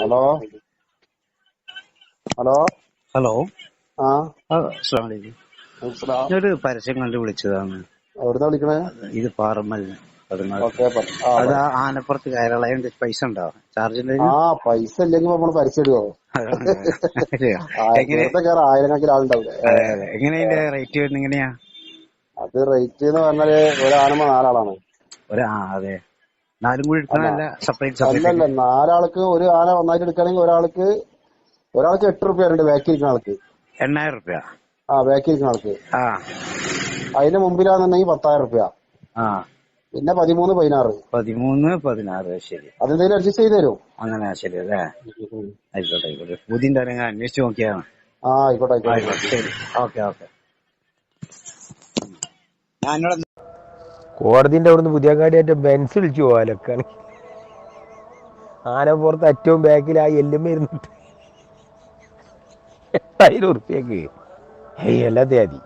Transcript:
Hello hello hello. ആ അസ്സലാമു അലൈക്കും. ഞാനൊരു പരസ്യം കണ്ട് വിളിച്ചതാണ്. എവിടുന്നാ വിളിക്കണേ? ഇത് പാറമ്മൽ ഓക്കെ അത് ആനപ്പുറത്ത് കയറുള്ള പൈസ ഉണ്ടോ? ചാർജ് ആ പൈസ ഇല്ലെങ്കിൽ നമ്മള് പരസ്യം ഇടുവോ? എങ്ങനെ? വെറുതെ കയറാം, ആയിരക്കണക്കിന് ആളുണ്ടാവില്ലേ? അതെ അതെ. എങ്ങനെ അതിന്റെ റേറ്റ് വരുന്നത് എങ്ങനെയാ? അത് റേറ്റ് എന്ന് പറഞ്ഞാല് ഒരാനുമ്പോ 4 ആളാണ്. അതെ, 4 കൂടി അല്ല എടുക്കണല്ല, സെപ്പറേറ്റ് അല്ലല്ല, 4 ആൾക്ക് ഒരു ആന ഒന്നായിട്ട് എടുക്കുകയാണെങ്കിൽ ഒരാൾക്ക് 8 റുപ്യ ഉണ്ട് ബാക്കി ഇരിക്കുന്ന ആൾക്ക്. 8,000 രൂപ. ബാക്കി ഇരിക്കുന്ന ആൾക്ക്. ആ അതിന് മുമ്പിലാണെന്നുണ്ടെങ്കിൽ 10,000 റുപ്യ. ആ പിന്നെ 13, 16. 13, 16. ശരി, അതെന്തെങ്കിലും അഡ്ജസ്റ്റ് ചെയ്ത് തരും. അങ്ങനെ ശരി അല്ലേ. ആയിക്കോട്ടെ ആയിക്കോട്ടെ. പുതിയ ഞാൻ അന്വേഷിച്ച് നോക്കിയാണ്. ആയിക്കോട്ടെ ആയിക്കോട്ടെ, ശരി. Okay okay. കോടതിന്റെ അവിടുന്ന് പുതിയങ്ങാടിയായിട്ട് ബെൻസ് വിളിച്ചു പോകാനൊക്കെയാണ്. ആനപ്പുറത്ത് ഏറ്റവും ബാക്കിലായി എല്ലും ഇരുന്നിട്ട് 8,000 ഉറുപ്പ്യക്ക് എല്ലാത്തേ മതി.